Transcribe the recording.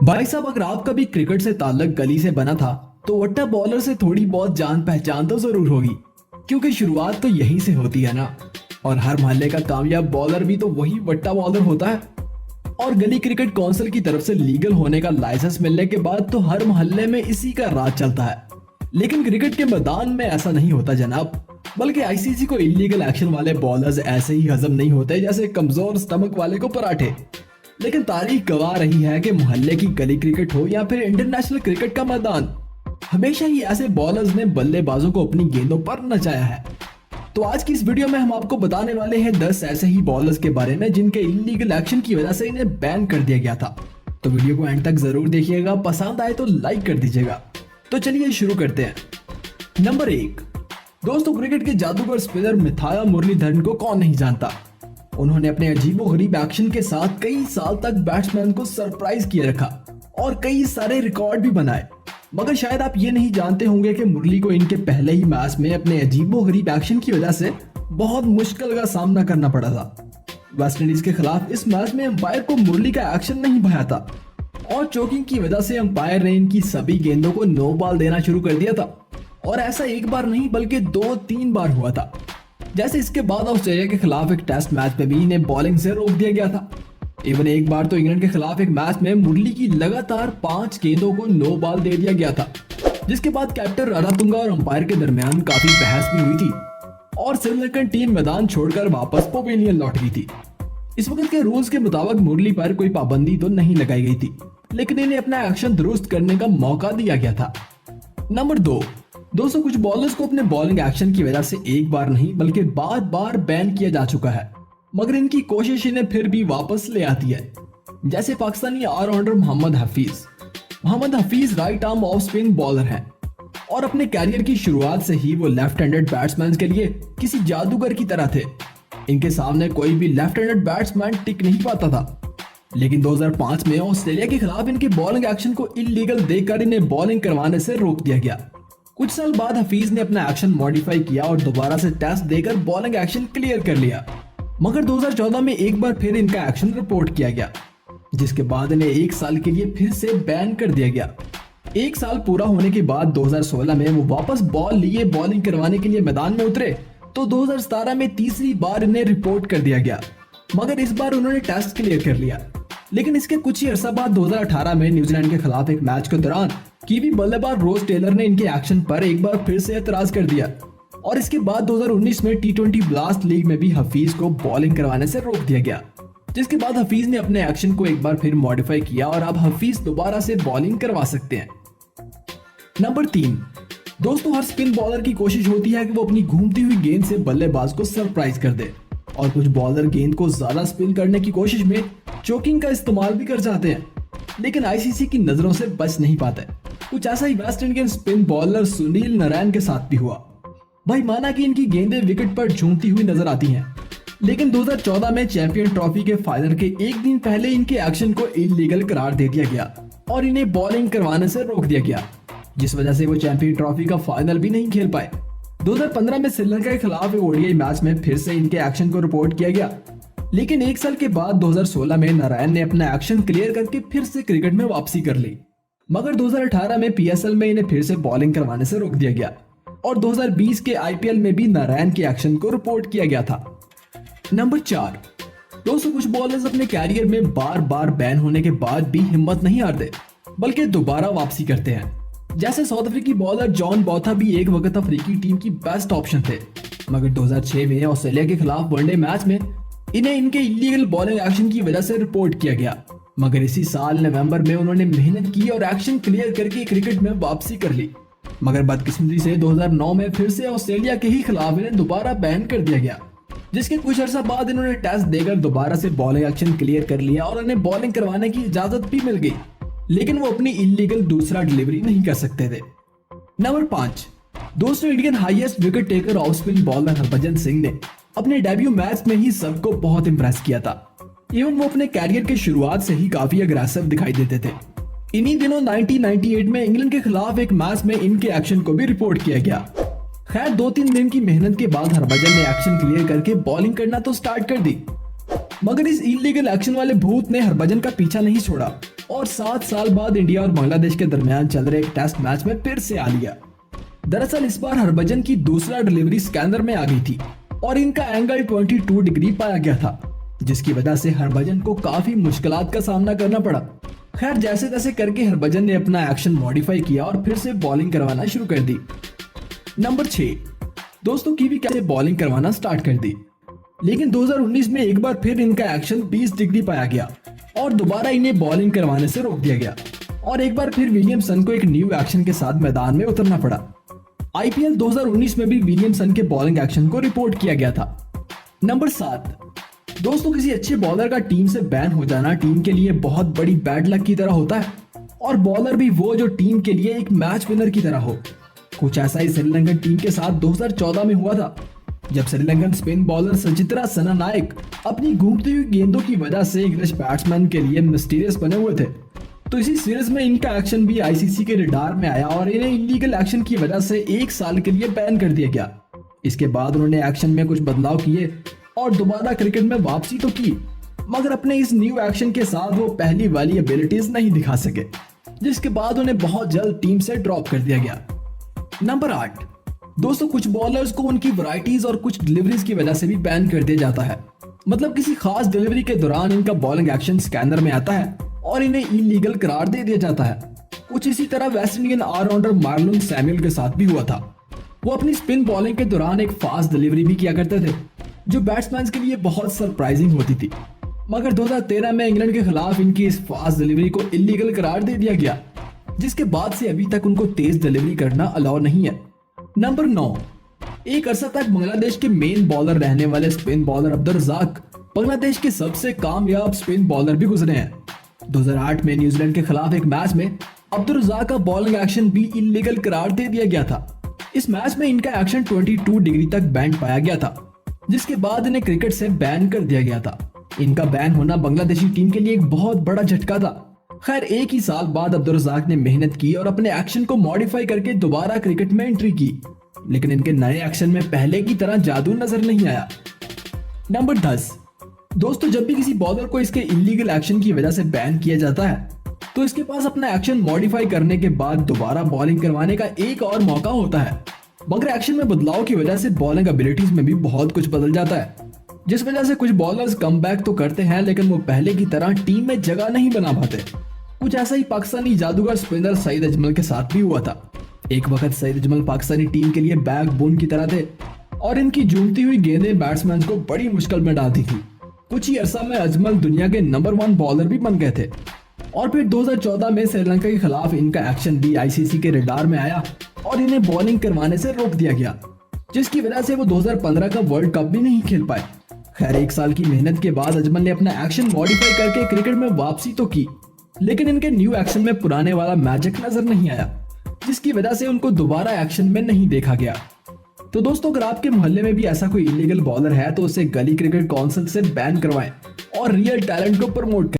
भाई साहब, अगर आपका भी क्रिकेट से ताल्लुक गली से बना था तो वट्टा बॉलर से थोड़ी बहुत जान पहचान तो जरूर होगी, क्योंकि शुरुआत तो यहीं से होती है ना। और हर मोहल्ले का कामयाब बॉलर भी तो वही वट्टा बॉलर होता है। और गली क्रिकेट काउंसिल की तरफ से लीगल होने का लाइसेंस मिलने के बाद तो हर मोहल्ले में इसी का राज चलता है। लेकिन क्रिकेट के मैदान में ऐसा नहीं होता जनाब, बल्कि आईसीसी को इलीगल एक्शन वाले बॉलर्स ऐसे ही हजम नहीं होते जैसे कमजोर स्टमक वाले को पराठे। लेकिन तारीख गवाह रही है कि मोहल्ले की गली क्रिकेट हो या फिर इंटरनेशनल क्रिकेट का मैदान, हमेशा ही ऐसे बॉलर्स ने बल्लेबाजों को अपनी गेंदों पर नचाया है। तो आज की इस वीडियो में हम आपको बताने वाले हैं 10 ऐसे ही बॉलर्स के बारे में जिनके इलीगल एक्शन की वजह से इन्हें बैन कर दिया गया था। तो वीडियो को एंड तक जरूर देखिएगा, पसंद आए तो लाइक कर दीजिएगा। तो चलिए शुरू करते हैं। नंबर 1, दोस्तों, क्रिकेट के जादूगर स्पिनर मिथाया मुरलीधरन को कौन नहीं जानता। उन्होंने अपने अजीबोगरीब एक्शन के साथ कई साल तक बैट्समैन को सरप्राइज किए रखा और कई सारे रिकॉर्ड भी बनाए। मगर शायद आप ये नहीं जानते होंगे कि मुरली को इनके पहले ही मैच में अपने अजीबोगरीब एक्शन की वजह से बहुत मुश्किल का सामना करना पड़ा था। वेस्टइंडीज के खिलाफ इस मैच में अंपायर को मुरली का एक्शन नहीं भाया था और चोकिंग की वजह से अंपायर ने इनकी सभी गेंदों को नो बॉल देना शुरू कर दिया था। और ऐसा एक बार नहीं बल्कि 2-3 बार हुआ था। जैसे इसके बाद ऑस्ट्रेलिया के खिलाफ एक टेस्ट मैच में भी इन्हें बॉलिंग से रोक दिया गया था। इवन एक बार तो इंग्लैंड के खिलाफ एक मैच में मुरली की लगातार 5 गेंदों को नो बॉल दे दिया गया था, जिसके बाद कैप्टन रणतुंगा और अंपायर के दरमियान काफी बहस भी हुई थी और श्रीलंकन टीम मैदान छोड़कर वापस पवेलियन लौट गई थी। इस वक्त के रूल्स के मुताबिक मुरली पर कोई पाबंदी तो नहीं लगाई गई थी, लेकिन इन्हें अपना एक्शन दुरुस्त करने का मौका दिया गया था। नंबर 2, दोस्तों, कुछ बॉलर्स को अपने बॉलिंग एक्शन की वजह से एक बार नहीं बल्कि बार बार बैन किया जा चुका है, मगर इनकी कोशिश इन्हें फिर भी वापस ले आती है। जैसे Pakistani allrounder Mohammad Hafeez right arm off spin bowler हैं और अपने कैरियर की शुरुआत से ही वो लेफ्ट हैंडेड बैट्समैन के लिए किसी जादूगर की तरह थे। इनके सामने कोई भी लेफ्ट हैंडेड बैट्समैन टिक नहीं पाता था। लेकिन 2005 में ऑस्ट्रेलिया के खिलाफ इनके बॉलिंग एक्शन को इलीगल देखकर इन्हें बॉलिंग करवाने से रोक दिया गया। कुछ साल बाद हफीज ने अपना एक्शन मॉडिफाई किया और दोबारा से टेस्ट देकर बॉलिंग एक्शन क्लियर कर लिया। मगर 2014 में एक बार फिर इनका एक्शन रिपोर्ट किया गया, जिसके बाद इन्हें 1 साल के लिए फिर से बैन कर दिया गया। 1 साल पूरा होने के बाद 2016 में वो वापस बॉल लिए बॉलिंग करवाने के लिए मैदान में उतरे तो 2017 में तीसरी बार इन्हें रिपोर्ट कर दिया गया, मगर इस बार उन्होंने टेस्ट क्लियर कर लिया। लेकिन इसके कुछ ही अरसा बाद 2018 में न्यूजीलैंड के खिलाफ एक मैच के दौरान कीवी बल्लेबाज रोज टेलर ने इनके एक्शन पर एक बार फिर से एतराज कर दिया और इसके बाद 2019 में T20 ब्लास्ट लीग में भी हफीज को बॉलिंग करवाने से रोक दिया गया, जिसके बाद हफीज ने अपने एक्शन को एक बार फिर मॉडिफाई किया और अब हफीज दोबारा से बॉलिंग करवा सकते हैं। नंबर 3, दोस्तों, हर स्पिन बॉलर की कोशिश होती है कि वो अपनी घूमती हुई गेंद से बल्लेबाज को सरप्राइज कर दे और कुछ बॉलर गेंद को ज्यादा स्पिन करने की कोशिश में चोकिंग का इस्तेमाल भी कर जाते हैं, लेकिन आईसीसी की नजरों से बच नहीं पाते। कुछ ऐसा ही West Indian spin bowler Sunil Narine के साथ भी हुआ। भाई, माना कि इनकी गेंदें विकेट पर झूमती हुई नजर आती हैं, लेकिन 2014 में चैंपियन ट्रॉफी के फाइनल के एक दिन पहले इनके एक्शन को इलीगल करार दे दिया गया और इन्हें बॉलिंग करवाने से रोक दिया गया, जिस वजह से वो चैंपियन ट्रॉफी का फाइनल भी नहीं खेल पाए। 2015 में श्रीलंका के खिलाफ ओडीआई मैच में फिर से इनके एक्शन को रिपोर्ट किया गया, लेकिन 1 साल के बाद 2016 में नारायण ने अपना एक्शन क्लियर करके फिर से क्रिकेट में वापसी कर ली। मगर 2018 में पीएसएल में इन्हें फिर से बॉलिंग करवाने से रोक दिया गया और 2020 के आईपीएल में भी नारायण के एक्शन को रिपोर्ट किया गया था। नंबर 4, दोस्तों, कुछ बॉलर्स अपने कैरियर में बार बार बैन होने के बाद भी हिम्मत नहीं हारते बल्कि दोबारा वापसी करते हैं। जैसे साउथ अफ्रीकी बॉलर जॉन बॉथा भी एक वक्त अफ्रीकी टीम की बेस्ट ऑप्शन थे, मगर 2006 में ऑस्ट्रेलिया के खिलाफ वनडे मैच में इन्हें इनके इलीगल बॉलिंग एक्शन की वजह से रिपोर्ट किया गया। मगर इसी साल नवंबर में उन्होंने मेहनत की और एक्शन क्लियर करके क्रिकेट में वापसी कर ली। मगर बदकिस्मती से 2009 में फिर से ऑस्ट्रेलिया के ही खिलाफ इन्हें दोबारा बैन कर दिया गया, जिसके कुछ अर्सा बाद इन्होंने टेस्ट देकर दोबारा से बॉलिंग एक्शन क्लियर कर लिया और उन्हें बॉलिंग करवाने की इजाजत भी मिल गई, लेकिन वो अपनी इलीगल दूसरा डिलीवरी नहीं कर सकते थे। नंबर 5, दोस्तों, Indian highest wicket taker of spin bowler Harbhajan Singh ने अपने डेब्यू मैच में ही सबको बहुत इंप्रेस किया था। इवन वो अपने कैरियर के शुरुआत से ही काफी अग्रेसिव दिखाई देते थे। इन्हीं दिनों 1998 में इंग्लैंड के खिलाफ एक मैच में इनके एक्शन को भी रिपोर्ट किया गया। खैर, 2-3 दिन की मेहनत के बाद हरभजन ने एक्शन क्लियर करके बॉलिंग करना तो स्टार्ट कर दी, मगर इस इलीगल एक्शन वाले भूत ने हरभजन का पीछा नहीं छोड़ा और 7 साल बाद इंडिया और बांग्लादेश के दरमियान चल रहे एक टेस्ट मैच में फिर से आ लिया। दरअसल इस बार हरभजन की दूसरा डिलीवरी स्कैनर में आ गई थी और इनका एंगल 22 डिग्री पाया गया था, जिसकी वजह से हरभजन को काफी मुश्किलात का सामना करना पड़ा। खैर जैसे तैसे करके हरभजन ने अपना एक्शन मॉडिफाई किया और फिर से बॉलिंग करवाना शुरू कर दी। नंबर 6, दोस्तों कीवी कैसे बॉलिंग करवाना स्टार्ट कर दी, लेकिन 2019 में एक बार फिर इनका एक्शन 20 डिग्री पाया गया और दोबारा इन्हें बॉलिंग करवाने से रोक दिया गया और एक बार फिर विलियमसन को एक न्यू एक्शन के साथ मैदान में उतरना पड़ा। आईपीएल 2019 में भी विलियमसन के बॉलिंग एक्शन को रिपोर्ट किया गया था। नंबर 7, दोस्तों किसी अच्छे बॉलर का टीम से बैन हो जाना टीम के लिए बहुत बड़ी बैड लक की तरह होता है और बॉलर भी वो जो टीम के लिए एक मैच विनर की तरह हो। कुछ ऐसा ही श्रीलंकन टीम के साथ 2014 में हुआ था, जब श्रीलंकन स्पिन बॉलर सचित्रा सनानायक अपनी घूमती हुई गेंदों की वजह से इंग्लिश बैट्समैन के लिए मिस्टीरियस बने हुए थे। तो इसी सीरीज में इनका एक्शन भी आईसीसी के रडार में आया और इन्हें इलीगल एक्शन की वजह से 1 साल के लिए बैन कर दिया गया। इसके बाद उन्होंने एक्शन में कुछ बदलाव किए और दोबारा क्रिकेट में वापसी तो की, मगर अपने इस न्यू एक्शन के साथ वो पहली वाली एबिलिटीज नहीं दिखा सके, जिसके बाद उन्हें बहुत जल्द टीम से ड्रॉप कर दिया गया। नंबर 8, दोस्तों कुछ बॉलर्स को उनकी वैरायटीज और कुछ डिलीवरीज की वजह से भी बैन कर दिया जाता है। मतलब किसी खास डिलीवरी के दौरान इनका बॉलिंग एक्शन स्कैनर में आता है और इन्हें इलीगल करार दे दिया जाता है। कुछ इसी तरह West Indian allrounder Marlon Samuel के साथ भी हुआ था। वो अपनी स्पिन बॉलिंग के दौरान एक फास्ट डिलीवरी भी किया करते थे, जो बैट्समैन के लिए बहुत सरप्राइजिंग होती थी, मगर 2013 में इंग्लैंड के खिलाफ इनकी इस फास्ट डिलीवरी को इलीगल करार दे दिया गया, जिसके बाद से अभी तक उनको तेज डिलीवरी करना अलाउ नहीं है। नंबर 9, एक अरसा तक बांग्लादेश के मेन बॉलर रहने वाले स्पिन बॉलर अब्दुल रज़ाक बांग्लादेश के सबसे कामयाब स्पिन बॉलर भी गुजरे हैं। 2008 में न्यूजीलैंड के खिलाफ एक मैच में अब्दुल रज़ाक का बॉलिंग एक्शन भी इलीगल करार दे दिया गया था। इस मैच में इनका एक्शन 22 डिग्री तक बैंड पाया गया था, जिसके बाद इन्हें क्रिकेट से बैन कर दिया गया था। इनका बैन होना बांग्लादेशी टीम के लिए एक बहुत बड़ा झटका था। खैर 1 ही साल बाद अब्दुल रज़ाक ने मेहनत की और अपने एक्शन को मॉडिफाई करके दोबारा क्रिकेट में एंट्री की, लेकिन इनके नए एक्शन में पहले की तरह जादू नजर नहीं आया। नंबर 10, दोस्तों जब भी किसी बॉलर को इसके इलीगल एक्शन की वजह से बैन किया जाता है, तो इसके पास अपना एक्शन मॉडिफाई करने के बाद दोबारा बॉलिंग करवाने का एक और मौका होता है। मगर एक्शन में बदलाव की वजह से बॉलिंग एबिलिटीज में भी बहुत कुछ बदल जाता है, जिस वजह से कुछ बॉलर्स कमबैक तो करते हैं, लेकिन वो पहले की तरह टीम में जगह नहीं बना पाते। कुछ ऐसा ही पाकिस्तानी जादूगर स्पिनर सईद अजमल के साथ भी हुआ था। एक वक्त सईद अजमल पाकिस्तानी टीम के लिए बैकबोन की तरह थे और इनकी झूमती हुई गेंदें बैट्समैन को बड़ी मुश्किल में डालती थी। कुछ ही अरसा में अजमल दुनिया के नंबर 1 बॉलर भी बन गए थे और फिर 2014 में श्रीलंका के खिलाफ इनका एक्शन भी आईसीसी के रडार में आया और इन्हें बॉलिंग करवाने से रोक दिया गया, जिसकी वजह से वो 2015 का वर्ल्ड कप भी नहीं खेल पाए। खैर 1 साल की मेहनत के बाद अजमल ने अपना एक्शन मॉडिफाई करके क्रिकेट में वापसी तो की, लेकिन इनके न्यू एक्शन में पुराने वाला मैजिक नजर नहीं आया, जिसकी वजह से उनको दोबारा एक्शन में नहीं देखा गया। तो दोस्तों अगर आपके मोहल्ले में भी ऐसा कोई इलीगल बॉलर है तो उसे गली क्रिकेट काउंसिल से बैन करवाएं और रियल टैलेंट को प्रमोट करें।